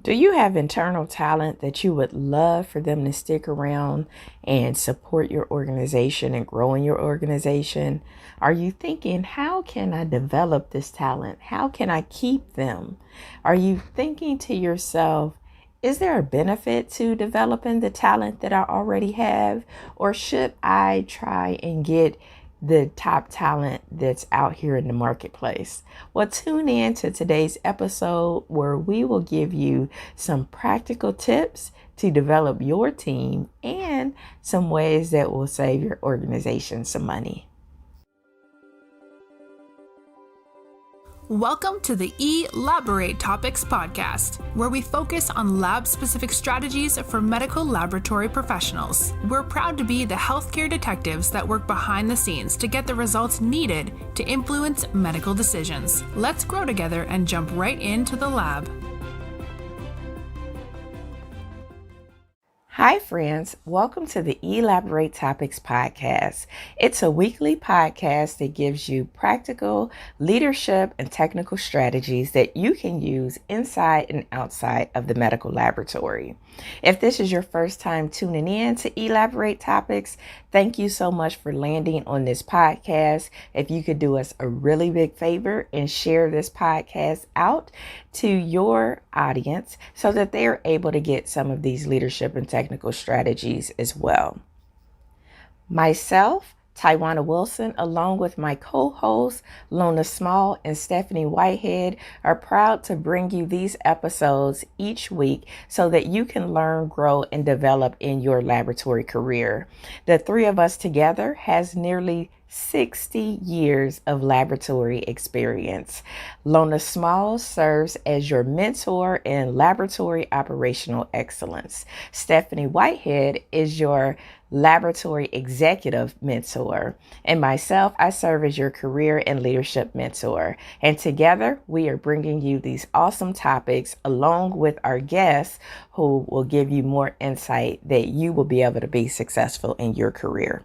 Do you have internal talent that you would love for them to stick around and support your organization and grow in your organization? Are you thinking, how can I develop this talent? How can I keep them? Are you thinking to yourself, is there a benefit to developing the talent that I already have? Or should I try and get the top talent that's out here in the marketplace? Well, tune in to today's episode where we will give you some practical tips to develop your team and some ways that will save your organization some money. Welcome to the eLABorate Topics podcast, where we focus on lab-specific strategies for medical laboratory professionals. We're proud to be the healthcare detectives that work behind the scenes to get the results needed to influence medical decisions. Let's grow together and jump right into the lab. Hi, friends. Welcome to the eLABorate Topics podcast. It's a weekly podcast that gives you practical leadership and technical strategies that you can use inside and outside of the medical laboratory. If this is your first time tuning in to eLABorate Topics, thank you so much for landing on this podcast. If you could do us a really big favor and share this podcast out to your audience so that they are able to get some of these leadership and technical strategies as well. Myself, Tywauna Wilson, along with my co-hosts, Lona Small and Stephanie Whitehead, are proud to bring you these episodes each week so that you can learn, grow, and develop in your laboratory career. The three of us together has nearly 60 years of laboratory experience. Lona Small serves as your mentor in laboratory operational excellence. Stephanie Whitehead is your laboratory executive mentor. And myself, I serve as your career and leadership mentor. And together, we are bringing you these awesome topics along with our guests who will give you more insight that you will be able to be successful in your career.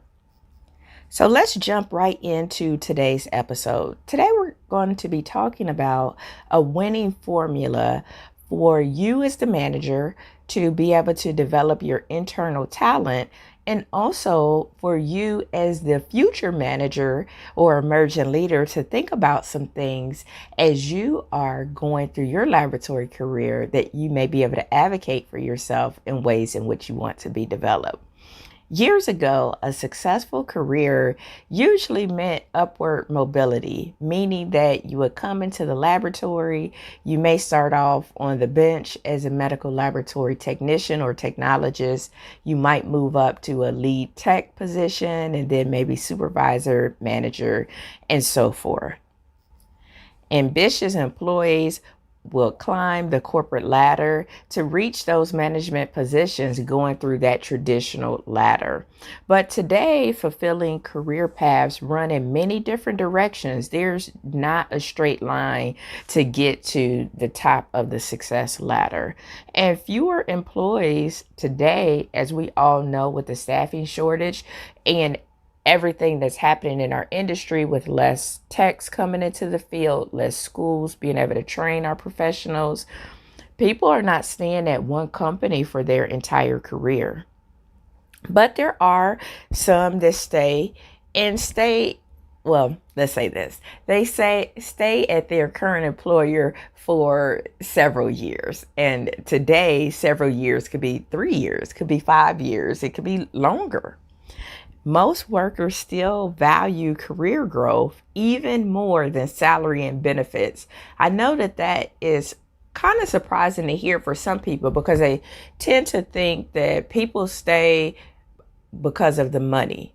So let's jump right into today's episode. Today we're going to be talking about a winning formula for you as the manager to be able to develop your internal talent, and also for you as the future manager or emerging leader to think about some things as you are going through your laboratory career that you may be able to advocate for yourself in ways in which you want to be developed. Years ago, a successful career usually meant upward mobility, meaning that you would come into the laboratory. You may start off on the bench as a medical laboratory technician or technologist. You might move up to a lead tech position and then maybe supervisor, manager, and so forth. Ambitious employees will climb the corporate ladder to reach those management positions going through that traditional ladder. But today, fulfilling career paths run in many different directions. There's not a straight line to get to the top of the success ladder. And fewer employees today, as we all know, with the staffing shortage and everything that's happening in our industry with less techs coming into the field, less schools being able to train our professionals, people are not staying at one company for their entire career. But there are some that well, let's say this. They stay at their current employer for several years. And today, several years could be 3 years, could be 5 years, it could be longer. Most workers still value career growth even more than salary and benefits. I know that is kind of surprising to hear for some people because they tend to think that people stay because of the money.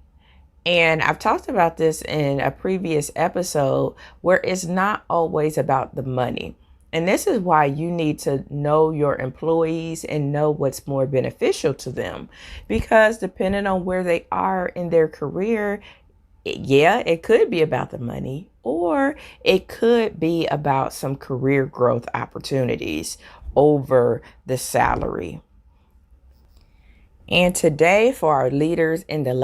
And I've talked about this in a previous episode where it's not always about the money. And this is why you need to know your employees and know what's more beneficial to them. Because depending on where they are in their career, it could be about the money, or it could be about some career growth opportunities over the salary. And today, for our leaders in the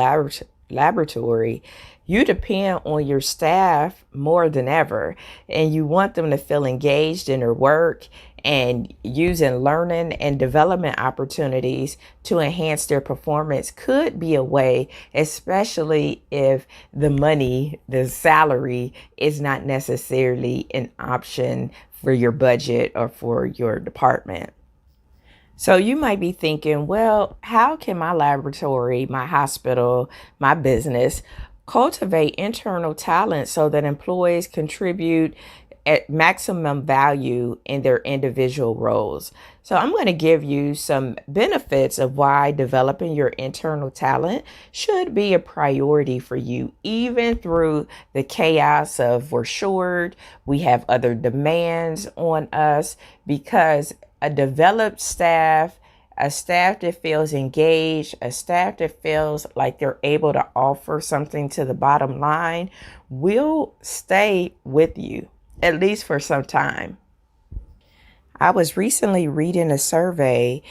laboratory, You depend on your staff more than ever, and you want them to feel engaged in their work and using learning and development opportunities to enhance their performance could be a way, especially if the money, the salary is not necessarily an option for your budget or for your department. So you might be thinking, well, how can my laboratory, my hospital, my business cultivate internal talent so that employees contribute at maximum value in their individual roles? So I'm going to give you some benefits of why developing your internal talent should be a priority for you, even through the chaos of we're short, we have other demands on us, because a developed staff, a staff that feels engaged, a staff that feels like they're able to offer something to the bottom line will stay with you, at least for some time. I was recently reading a survey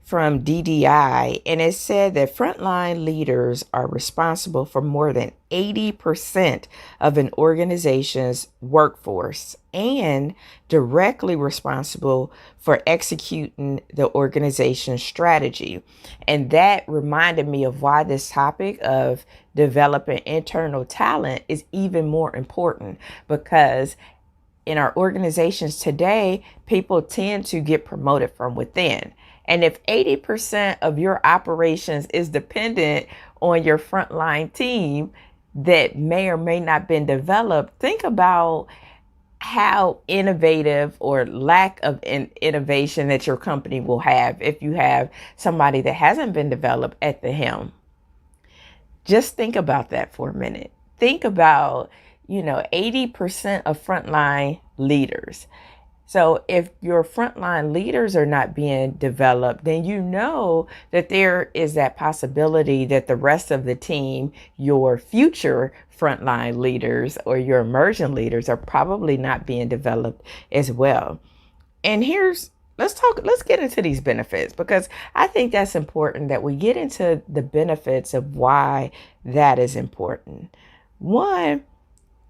from DDI, and it said that frontline leaders are responsible for more than 80% of an organization's workforce and directly responsible for executing the organization's strategy. And that reminded me of why this topic of developing internal talent is even more important, because in our organizations today, people tend to get promoted from within. And if 80% of your operations is dependent on your frontline team that may or may not been developed, think about how innovative or lack of innovation that your company will have if you have somebody that hasn't been developed at the helm. Just think about that for a minute. Think about, 80% of frontline leaders. So if your frontline leaders are not being developed, then you know that there is that possibility that the rest of the team, your future frontline leaders or your emerging leaders, are probably not being developed as well. And let's get into these benefits, because I think that's important that we get into the benefits of why that is important. One,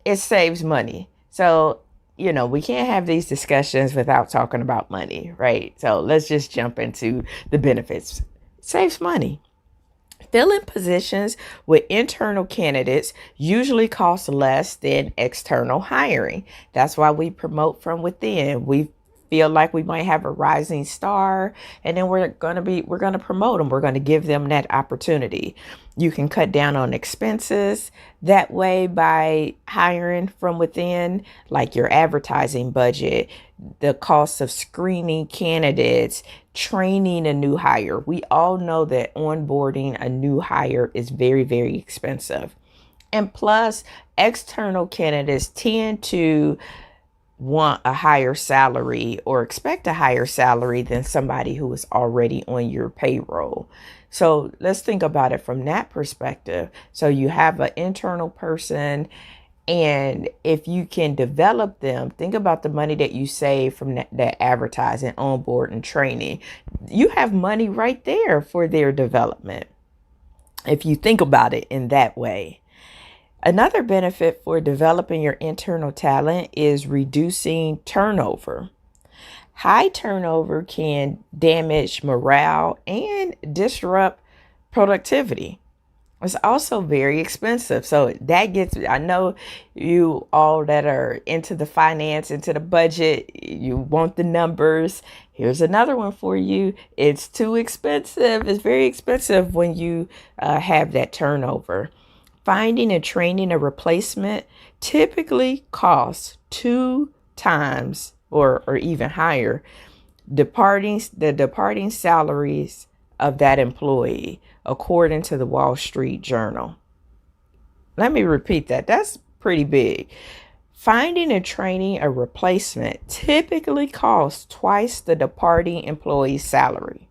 it saves money. So we can't have these discussions without talking about money, right? So let's just jump into the benefits. It saves money. Filling positions with internal candidates usually costs less than external hiring. That's why we promote from within. We feel like we might have a rising star, and then we're going to promote them. We're going to give them that opportunity. You can cut down on expenses that way by hiring from within, like your advertising budget, the cost of screening candidates, training a new hire. We all know that onboarding a new hire is very, very expensive. And plus, external candidates tend to want a higher salary or expect a higher salary than somebody who is already on your payroll. So let's think about it from that perspective. So you have an internal person, and if you can develop them, think about the money that you save from that advertising, onboard, and training. You have money right there for their development, if you think about it in that way. Another benefit for developing your internal talent is reducing turnover. High turnover can damage morale and disrupt productivity. It's also very expensive. So I know you all that are into the finance, into the budget, you want the numbers. Here's another one for you. It's too expensive. It's very expensive when you have that turnover. Finding and training a replacement typically costs 2 times or even higher the departing salaries of that employee, according to the Wall Street Journal. Let me repeat that. That's pretty big. Finding and training a replacement typically costs twice the departing employee's salary.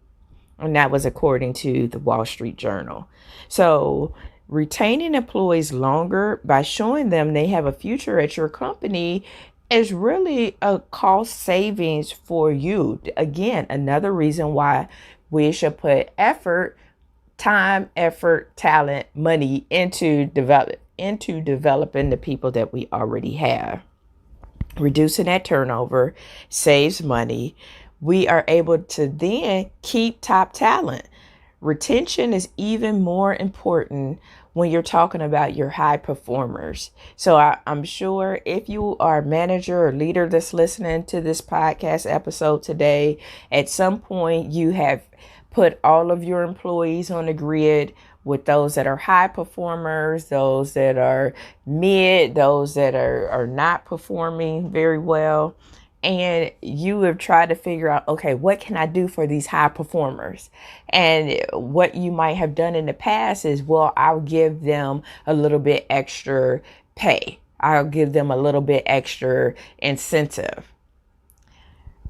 And that was according to the Wall Street Journal. So retaining employees longer by showing them they have a future at your company is really a cost savings for you. Again, another reason why we should put time, effort, talent, money into into developing the people that we already have. Reducing that turnover saves money. We are able to then keep top talent. Retention is even more important when you're talking about your high performers. So I'm sure if you are a manager or leader that's listening to this podcast episode today, at some point you have put all of your employees on the grid, with those that are high performers, those that are mid, those that are not performing very well. And you have tried to figure out, okay, what can I do for these high performers? And what you might have done in the past is, well, I'll give them a little bit extra pay. I'll give them a little bit extra incentive.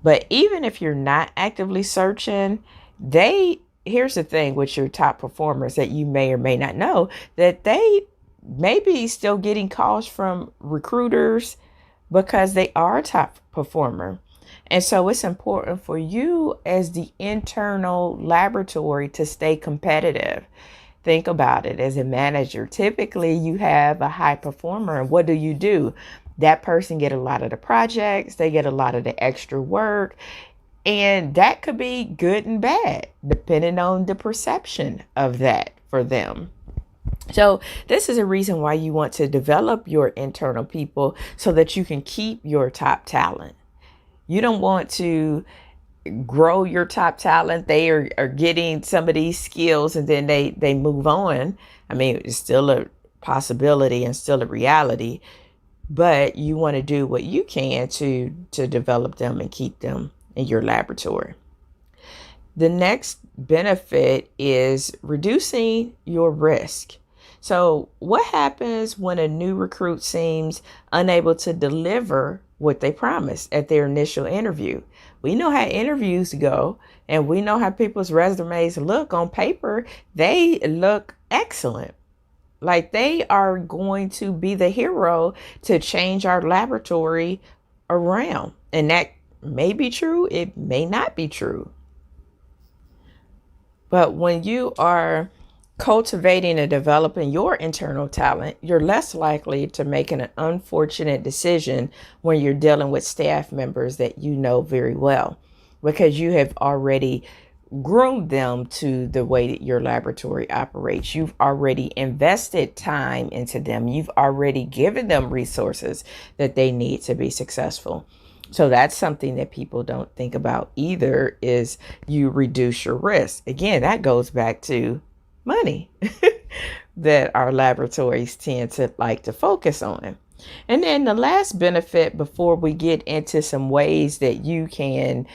But even if you're not actively searching, here's the thing with your top performers that you may or may not know, that they may be still getting calls from recruiters because they are a top performer. And so it's important for you as the internal laboratory to stay competitive. Think about it as a manager. Typically, you have a high performer, and what do? That person get a lot of the projects, they get a lot of the extra work. And that could be good and bad, depending on the perception of that for them. So this is a reason why you want to develop your internal people so that you can keep your top talent. You don't want to grow your top talent. They are getting some of these skills and then they move on. I mean, it's still a possibility and still a reality, but you want to do what you can to develop them and keep them in your laboratory. The next benefit is reducing your risk. So what happens when a new recruit seems unable to deliver what they promised at their initial interview? We know how interviews go, and we know how people's resumes look on paper. They look excellent. Like they are going to be the hero to change our laboratory around. And that may be true, it may not be true. But when you are cultivating and developing your internal talent, you're less likely to make an unfortunate decision when you're dealing with staff members that you know very well, because you have already groomed them to the way that your laboratory operates. You've already invested time into them. You've already given them resources that they need to be successful. So that's something that people don't think about either, is you reduce your risk. Again, that goes back to money that our laboratories tend to like to focus on. And then the last benefit before we get into some ways that you can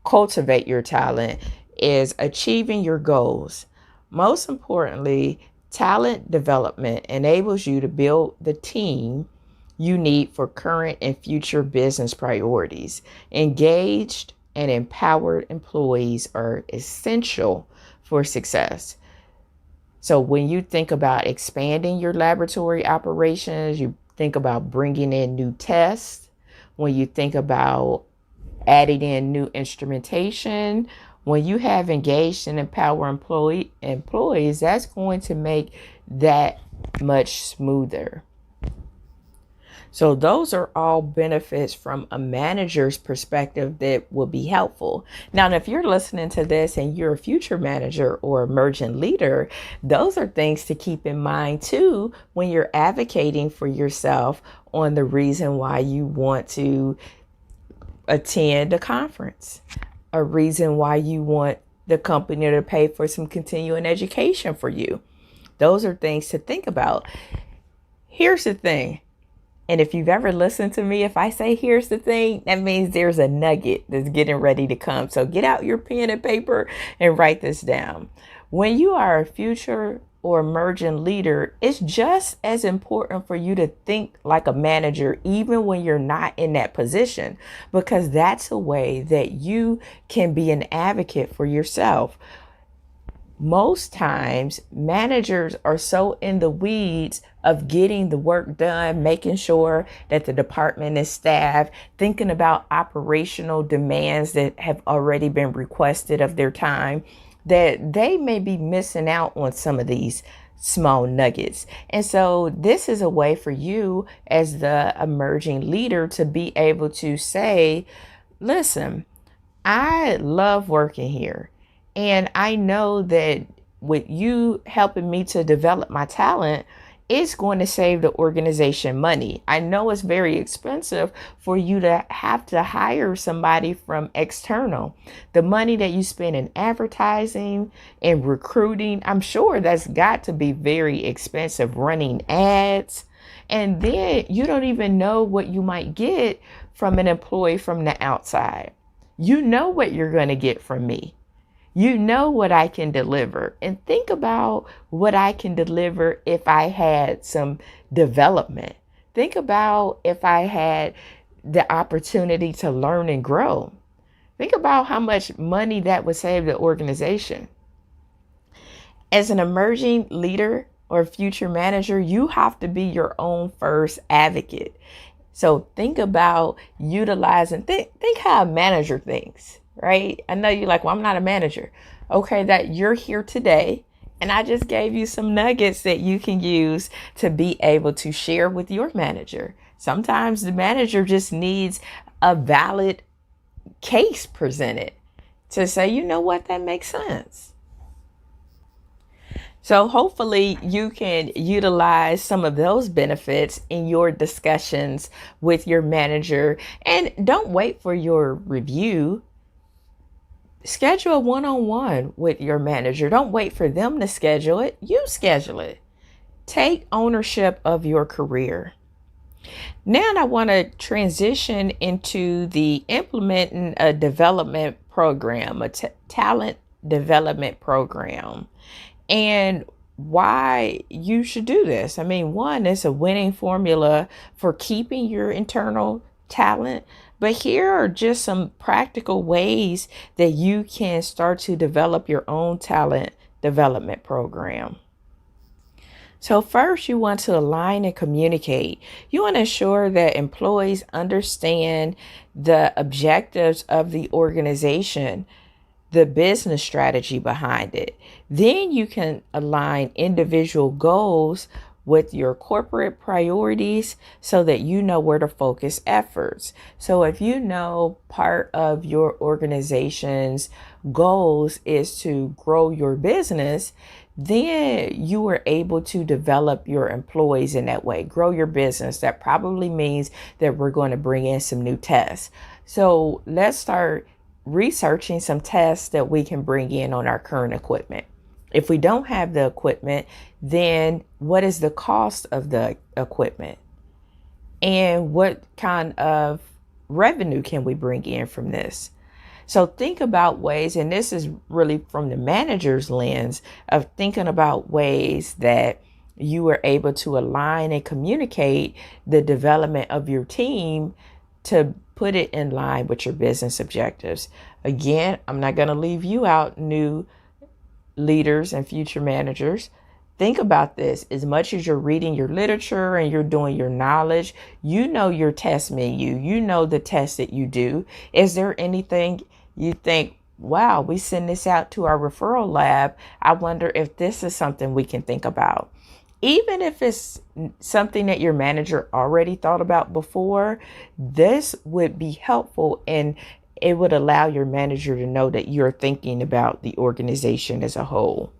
cultivate your talent is achieving your goals. Most importantly, talent development enables you to build the team you need for current and future business priorities. Engaged and empowered employees are essential for success. So when you think about expanding your laboratory operations, you think about bringing in new tests. When you think about adding in new instrumentation, when you have engaged and empowered employees, that's going to make that much smoother. So those are all benefits from a manager's perspective that will be helpful. Now, if you're listening to this and you're a future manager or emergent leader, those are things to keep in mind too when you're advocating for yourself on the reason why you want to attend a conference, a reason why you want the company to pay for some continuing education for you. Those are things to think about. Here's the thing. And if you've ever listened to me, if I say, here's the thing, that means there's a nugget that's getting ready to come. So get out your pen and paper and write this down. When you are a future or emerging leader, it's just as important for you to think like a manager, even when you're not in that position, because that's a way that you can be an advocate for yourself. Most times, managers are so in the weeds of getting the work done, making sure that the department is staffed, thinking about operational demands that have already been requested of their time, that they may be missing out on some of these small nuggets. And so this is a way for you as the emerging leader to be able to say, listen, I love working here. And I know that with you helping me to develop my talent, it's going to save the organization money. I know it's very expensive for you to have to hire somebody from external. The money that you spend in advertising and recruiting, I'm sure that's got to be very expensive, running ads. And then you don't even know what you might get from an employee from the outside. You know what you're going to get from me. You know what I can deliver. And think about what I can deliver if I had some development. Think about if I had the opportunity to learn and grow. Think about how much money that would save the organization. As an emerging leader or future manager, you have to be your own first advocate. So think about utilizing, think how a manager thinks. Right? I know you're like, well, I'm not a manager. Okay, that you're here today. And I just gave you some nuggets that you can use to be able to share with your manager. Sometimes the manager just needs a valid case presented to say, you know what, that makes sense. So hopefully you can utilize some of those benefits in your discussions with your manager. And don't wait for your review. Schedule a one-on-one with your manager. Don't wait for them to schedule it. You schedule it. Take ownership of your career. Now I want to transition into the implementing a development program, a talent development program, and why you should do this. I mean, one, it's a winning formula for keeping your internal talent. But here are just some practical ways that you can start to develop your own talent development program. So first, you want to align and communicate. You want to ensure that employees understand the objectives of the organization, the business strategy behind it. Then you can align individual goals with your corporate priorities so that you know where to focus efforts. So if you know part of your organization's goals is to grow your business, then you are able to develop your employees in that way, grow your business. That probably means that we're going to bring in some new tests. So let's start researching some tests that we can bring in on our current equipment. If we don't have the equipment, then what is the cost of the equipment? And what kind of revenue can we bring in from this? So think about ways, and this is really from the manager's lens of thinking about ways that you are able to align and communicate the development of your team to put it in line with your business objectives. Again, I'm not going to leave you out, new leaders and future managers. Think about this. As much as you're reading your literature and you're doing your knowledge, you know your test menu, you know the tests that you do. Is there anything you think, wow, we send this out to our referral lab, I wonder if this is something we can think about? Even if it's something that your manager already thought about before, this would be helpful, and it would allow your manager to know that you're thinking about the organization as a whole.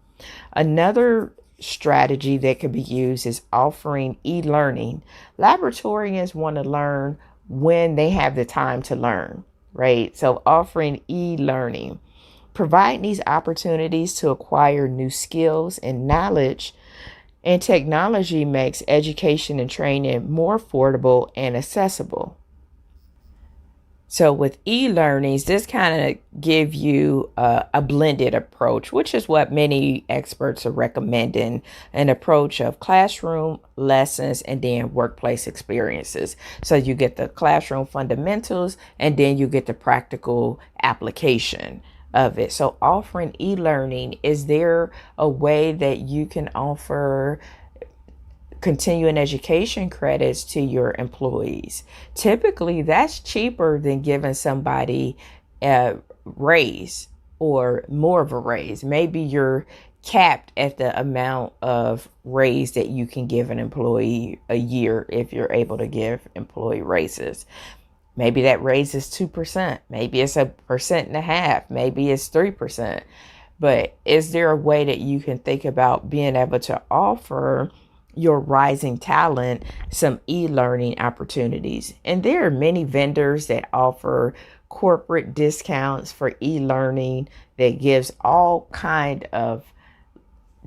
Another strategy that could be used is offering e-learning. Laboratories want to learn when they have the time to learn, right? So offering e-learning, providing these opportunities to acquire new skills and knowledge, and technology makes education and training more affordable and accessible. So with e-learnings, this kind of give you a blended approach, which is what many experts are recommending, an approach of classroom lessons and then workplace experiences. So you get the classroom fundamentals and then you get the practical application of it. So offering e-learning, is there a way that you can offer continuing education credits to your employees? Typically, that's cheaper than giving somebody a raise, or more of a raise. Maybe you're capped at the amount of raise that you can give an employee a year if you're able to give employee raises. Maybe that raise is 2%. Maybe it's 1.5%. Maybe it's 3%. But is there a way that you can think about being able to offer your rising talent some e-learning opportunities? And there are many vendors that offer corporate discounts for e-learning that gives all kind of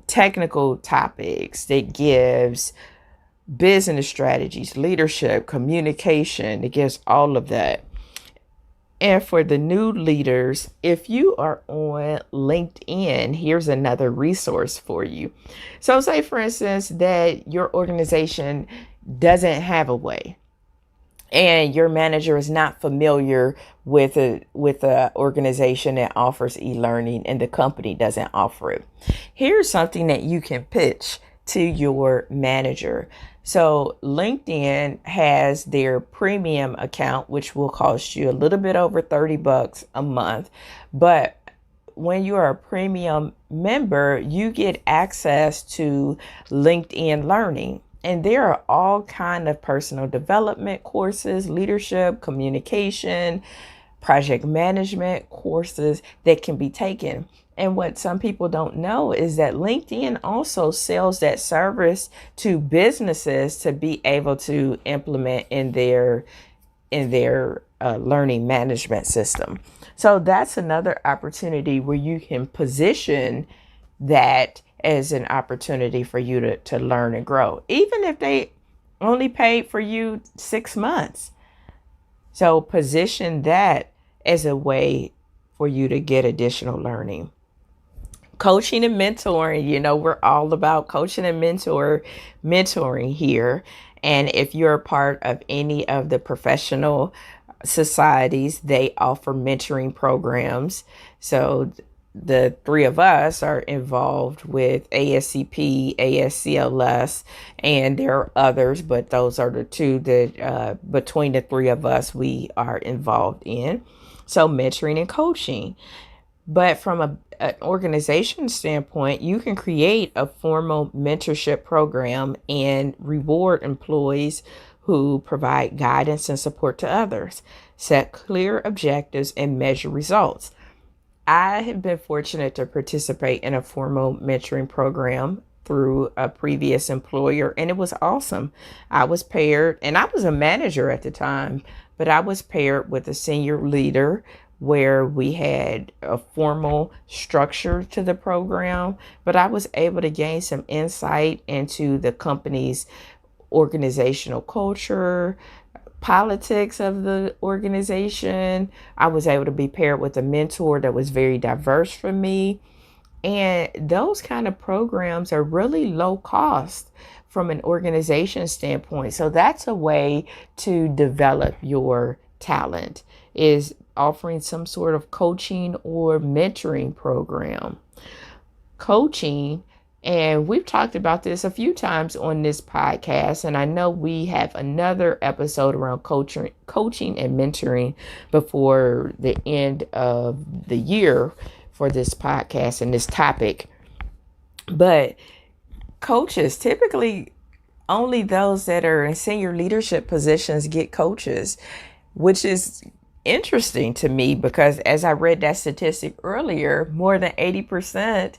technical topics, that gives business strategies, leadership, communication. It gives all of that. And for the new leaders, if you are on LinkedIn, here's another resource for you. So say, for instance, that your organization doesn't have a way and your manager is not familiar with a organization that offers e-learning and the company doesn't offer it. Here's something that you can pitch to your manager. So LinkedIn has their premium account, which will cost you a little bit over $30 a month. But when you are a premium member, you get access to LinkedIn Learning. And there are all kinds of personal development courses, leadership, communication, project management courses that can be taken. And what some people don't know is that LinkedIn also sells that service to businesses to be able to implement in their learning management system. So that's another opportunity where you can position that as an opportunity for you to learn and grow, even if they only paid for you 6 months. So position that as a way for you to get additional learning. Coaching and mentoring, we're all about coaching and mentoring here. And if you're a part of any of the professional societies, they offer mentoring programs. So the three of us are involved with ASCP, ASCLS, and there are others, but those are the two that between the three of us we are involved in. So mentoring and coaching. But from an organization standpoint, you can create a formal mentorship program and reward employees who provide guidance and support to others, set clear objectives, and measure results. I have been fortunate to participate in a formal mentoring program through a previous employer, and it was awesome. I was paired, and I was a manager at the time, but I was paired with a senior leader where we had a formal structure to the program, but I was able to gain some insight into the company's organizational culture, politics of the organization. I was able to be paired with a mentor that was very diverse for me. And those kind of programs are really low cost from an organization standpoint. So that's a way to develop your talent, is offering some sort of coaching or mentoring program. Coaching, and we've talked about this a few times on this podcast, and I know we have another episode around coaching and mentoring before the end of the year for this podcast and this topic. But coaches, typically only those that are in senior leadership positions get coaches, which is interesting to me because as I read that statistic earlier, more than 80%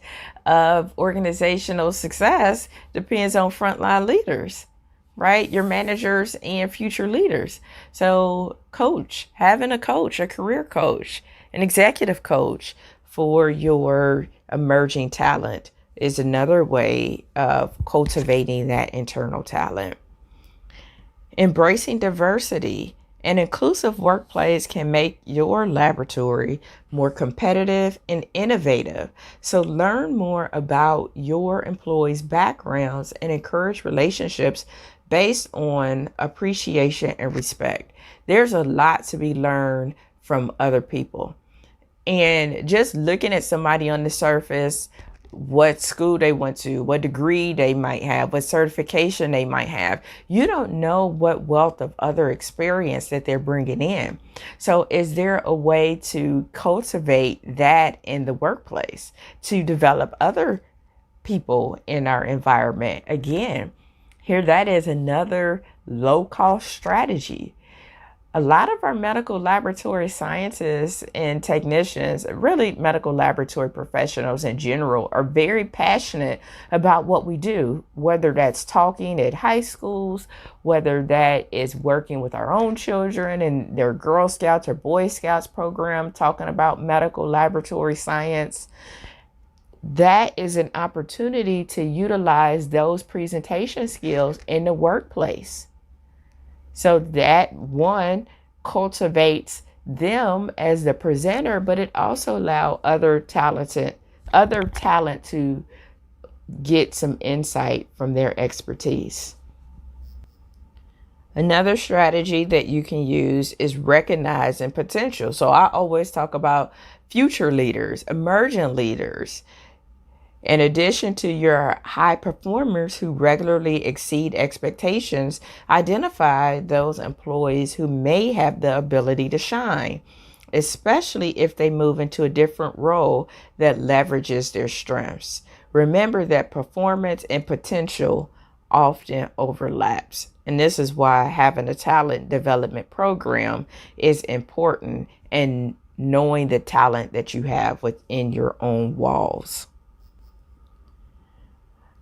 of organizational success depends on frontline leaders, right? Your managers and future leaders. So having a coach, a career coach, an executive coach for your emerging talent is another way of cultivating that internal talent. Embracing diversity. An inclusive workplace can make your laboratory more competitive and innovative. So learn more about your employees' backgrounds and encourage relationships based on appreciation and respect. There's a lot to be learned from other people. And just looking at somebody on the surface, what school they went to, what degree they might have, what certification they might have. You don't know what wealth of other experience that they're bringing in. So is there a way to cultivate that in the workplace to develop other people in our environment? Again, here that is another low cost strategy. A lot of our medical laboratory scientists and technicians, really medical laboratory professionals in general, are very passionate about what we do, whether that's talking at high schools, whether that is working with our own children and their Girl Scouts or Boy Scouts program, talking about medical laboratory science. That is an opportunity to utilize those presentation skills in the workplace. So that one cultivates them as the presenter, but it also allows other talent to get some insight from their expertise. Another strategy that you can use is recognizing potential. So I always talk about future leaders, emerging leaders. In addition to your high performers who regularly exceed expectations, identify those employees who may have the ability to shine, especially if they move into a different role that leverages their strengths. Remember that performance and potential often overlaps. And this is why having a talent development program is important, and knowing the talent that you have within your own walls.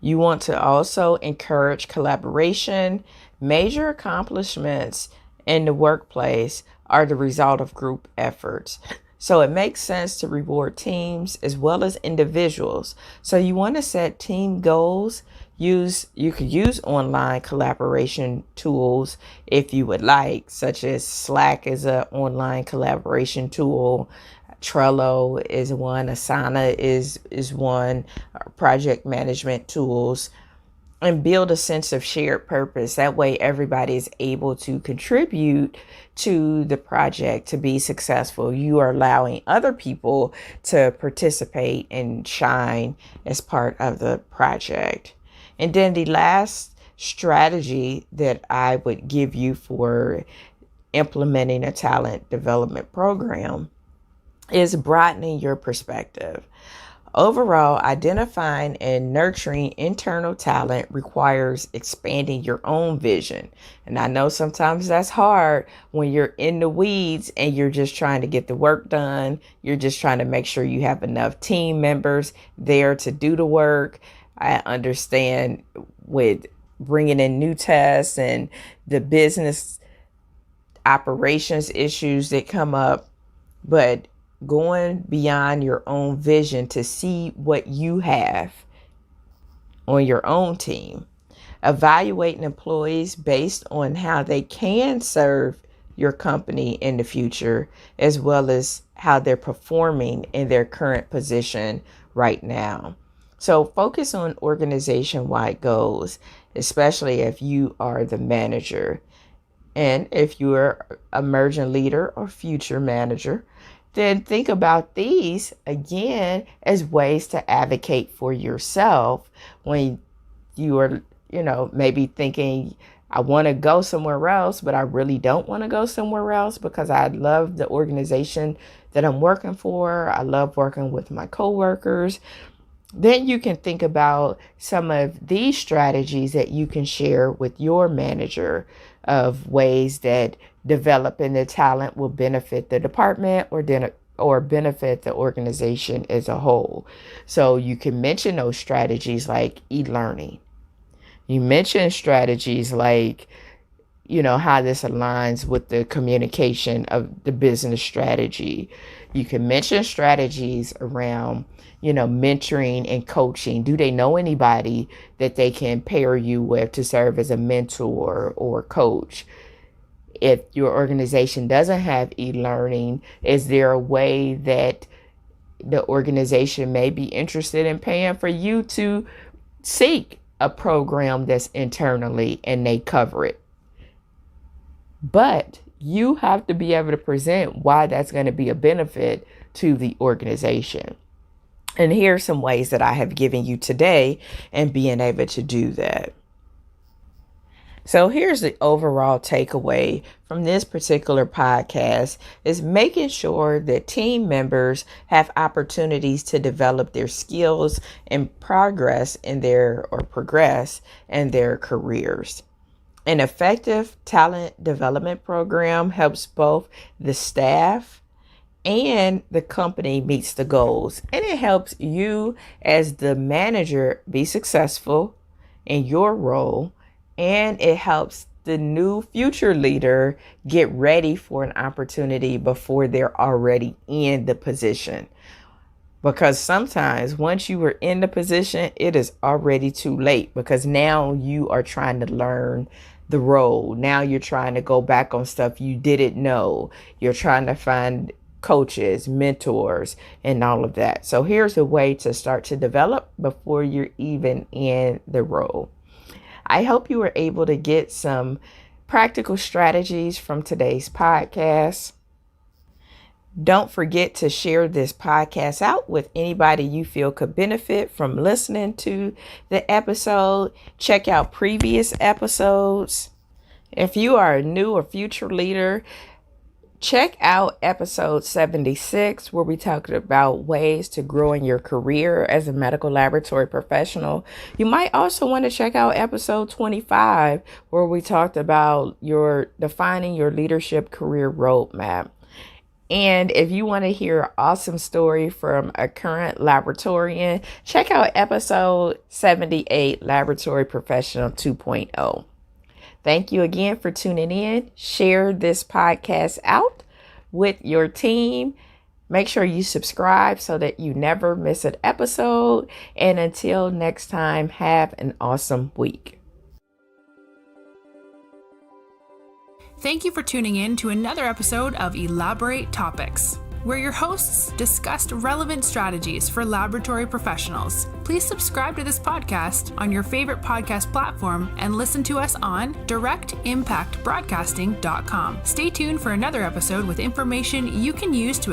You want to also encourage collaboration. Major accomplishments in the workplace are the result of group efforts. So it makes sense to reward teams as well as individuals. So you want to set team goals. You could use online collaboration tools if you would like, such as Slack is an online collaboration tool. Trello is one, Asana is one, project management tools, and build a sense of shared purpose. That way everybody is able to contribute to the project to be successful. You are allowing other people to participate and shine as part of the project. And then the last strategy that I would give you for implementing a talent development program is broadening your perspective. Overall, identifying and nurturing internal talent requires expanding your own vision. And I know sometimes that's hard when you're in the weeds and you're just trying to get the work done. You're just trying to make sure you have enough team members there to do the work. I understand with bringing in new tests and the business operations issues that come up, but going beyond your own vision to see what you have on your own team. Evaluating employees based on how they can serve your company in the future, as well as how they're performing in their current position right now. So focus on organization-wide goals, especially if you are the manager. And if you are an emerging leader or future manager, then think about these again as ways to advocate for yourself when you are, maybe thinking, I want to go somewhere else, but I really don't want to go somewhere else because I love the organization that I'm working for. I love working with my coworkers. Then you can think about some of these strategies that you can share with your manager of ways that developing the talent will benefit the department or benefit the organization as a whole. So you can mention those strategies like e-learning. You mention strategies like, how this aligns with the communication of the business strategy. You can mention strategies around, mentoring and coaching. Do they know anybody that they can pair you with to serve as a mentor or coach? If your organization doesn't have e-learning, is there a way that the organization may be interested in paying for you to seek a program that's internally and they cover it? But you have to be able to present why that's going to be a benefit to the organization. And here are some ways that I have given you today in being able to do that. So here's the overall takeaway from this particular podcast is making sure that team members have opportunities to develop their skills and progress in their careers. An effective talent development program helps both the staff and the company meets the goals, and it helps you as the manager be successful in your role, and it helps the new future leader get ready for an opportunity before they're already in the position. Because sometimes once you are in the position, it is already too late, because now you are trying to learn the role. Now you're trying to go back on stuff you didn't know. You're trying to find coaches, mentors, and all of that. So here's a way to start to develop before you're even in the role. I hope you were able to get some practical strategies from today's podcast. Don't forget to share this podcast out with anybody you feel could benefit from listening to the episode. Check out previous episodes. If you are a new or future leader, check out episode 76, where we talked about ways to grow in your career as a medical laboratory professional. You might also want to check out episode 25, where we talked about defining your leadership career roadmap. And if you want to hear an awesome story from a current laboratorian, check out episode 78, Laboratory Professional 2.0. Thank you again for tuning in. Share this podcast out with your team. Make sure you subscribe so that you never miss an episode. And until next time, have an awesome week. Thank you for tuning in to another episode of eLABorate Topics, where your hosts discussed relevant strategies for laboratory professionals. Please subscribe to this podcast on your favorite podcast platform and listen to us on directimpactbroadcasting.com. Stay tuned for another episode with information you can use to